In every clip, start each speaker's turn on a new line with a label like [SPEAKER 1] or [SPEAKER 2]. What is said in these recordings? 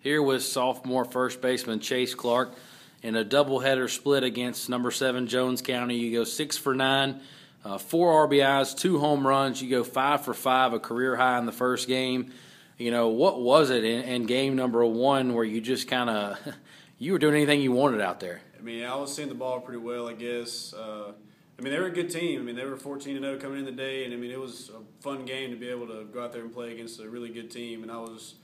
[SPEAKER 1] Here with sophomore first baseman Chase Clark in a doubleheader split against number 7 Jones County. You go 6 for 9, 4 RBIs, 2 home runs. You go 5 for 5, a career high in the first game. You know, what was it in game number 1 where you just kind of you were doing anything you wanted out there?
[SPEAKER 2] I mean, I was seeing the ball pretty well, I guess. I mean, they were a good team. I mean, they were 14-0 coming in the day, and I mean, it was a fun game to be able to go out there and play against a really good team. And I was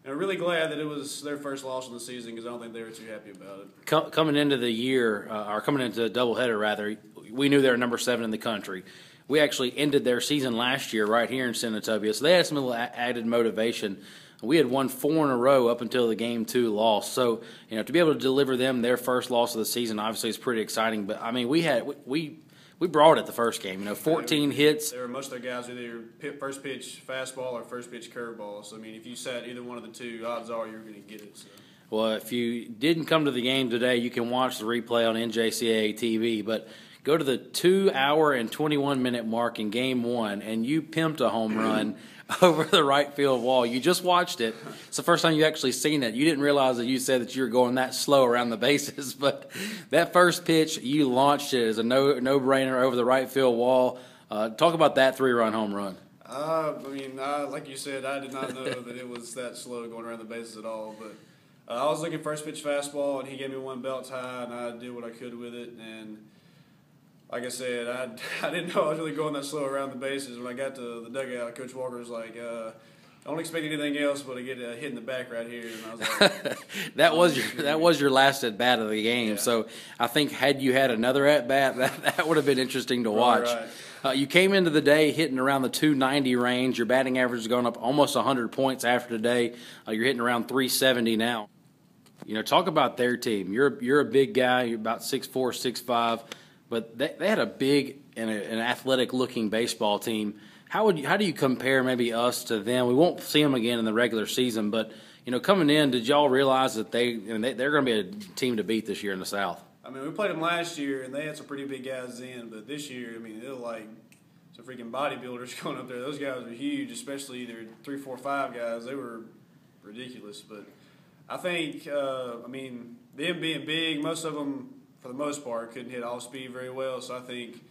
[SPEAKER 2] really glad that it was their first loss of the season because I don't think they were too happy about it.
[SPEAKER 1] Coming into the year, or coming into the doubleheader rather, we knew they were number 7 in the country. We actually ended their season last year right here in Senatobia, so they had some little added motivation. We had won 4 in a row up until the game 2 loss. So, you know, to be able to deliver them their first loss of the season obviously is pretty exciting. But I mean, we brought it the first game. You know, 14 hits.
[SPEAKER 2] There were most of their guys either first pitch fastball or first pitch curveball. So I mean, if you sat either one of the two, odds are you're going to get it. So.
[SPEAKER 1] Well, if you didn't come to the game today, you can watch the replay on NJCAA TV. But go to the 2-hour and 21-minute mark in game 1, and you pimped a home run over the right field wall. You just watched it. It's the first time you actually seen it. You didn't realize that you said that you were going that slow around the bases, but that first pitch, you launched it as a no-brainer over the right field wall. Talk about that 3-run home run.
[SPEAKER 2] I mean, like you said, I did not know that it was that slow going around the bases at all, but I was looking first pitch fastball, and he gave me one belt high, and I did what I could with it, and like I said, I didn't know I was really going that slow around the bases. When I got to the dugout, Coach Walker was like, don't expect anything else but to get a hit in the back right here. And I was like,
[SPEAKER 1] that was your last at bat of the game.
[SPEAKER 2] Yeah.
[SPEAKER 1] So I think had you had another at bat, that would have been interesting to watch.
[SPEAKER 2] Right.
[SPEAKER 1] You came into the day hitting around the 290 range. Your batting average has gone up almost 100 points after today. You're hitting around 370 now. You know, talk about their team. You're a big guy. You're about 6'4", 6'5". But they had a big and an athletic-looking baseball team. How do you compare maybe us to them? We won't see them again in the regular season, but you know, coming in, did y'all realize that they're going to be a team to beat this year in the South?
[SPEAKER 2] I mean, we played them last year, and they had some pretty big guys in. But this year, I mean, they're like some freaking bodybuilders going up there. Those guys were huge, especially their 3, 4, 5 guys. They were ridiculous. But I think, I mean, them being big, most of them, for the most part, couldn't hit off speed very well. So I think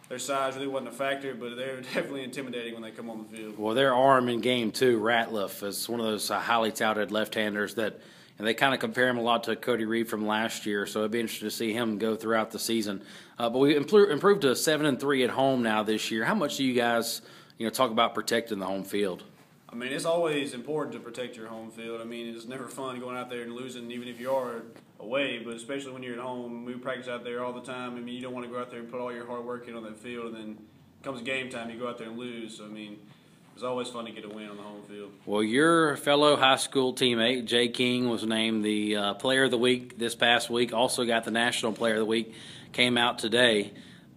[SPEAKER 2] their size really wasn't a factor, but they're definitely intimidating when they come on the field.
[SPEAKER 1] Well, their arm in game 2, Ratliff, is one of those highly touted left-handers that, and they kind of compare him a lot to Cody Reed from last year. So it'd be interesting to see him go throughout the season. But we improved to 7-3 at home now this year. How much do you guys, you know, talk about protecting the home field?
[SPEAKER 2] I mean, it's always important to protect your home field. I mean, it's never fun going out there and losing, even if you are away, but especially when you're at home. We practice out there all the time. I mean, you don't want to go out there and put all your hard work in on that field, and then comes game time, you go out there and lose. So, I mean, it's always fun to get a win on the home field. Well,
[SPEAKER 1] your fellow high school teammate, Jay King, was named the Player of the Week this past week, also got the National Player of the Week, came out today.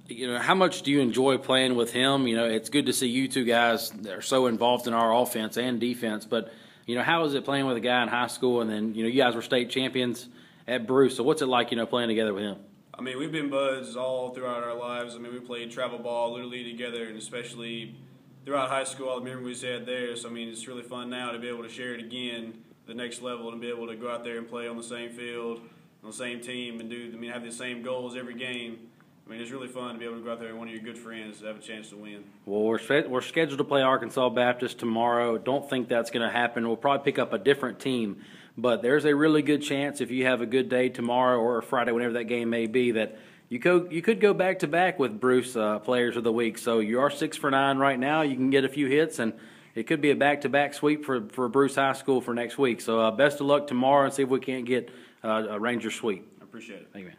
[SPEAKER 1] You know, how much do you enjoy playing with him? You know, it's good to see you two guys that are so involved in our offense and defense. But, you know, how is it playing with a guy in high school? And then, you know, you guys were state champions at Bruce. So what's it like, you know, playing together with him?
[SPEAKER 2] I mean, we've been buds all throughout our lives. I mean, we played travel ball, Little League together, and especially throughout high school, all the memories we had there. So, I mean, it's really fun now to be able to share it again, the next level, and be able to go out there and play on the same field, on the same team, and have the same goals every game. I mean, it's really fun to be able to go out there with one of your good friends to have a chance to win.
[SPEAKER 1] Well, we're scheduled to play Arkansas Baptist tomorrow. Don't think that's going to happen. We'll probably pick up a different team. But there's a really good chance if you have a good day tomorrow or Friday, whenever that game may be, that you could go back-to-back with Bruce Players of the Week. So you are 6 for 9 right now. You can get a few hits, and it could be a back-to-back sweep for Bruce High School for next week. So best of luck tomorrow and see if we can't get a Ranger sweep.
[SPEAKER 2] I appreciate it.
[SPEAKER 1] Thank you, man.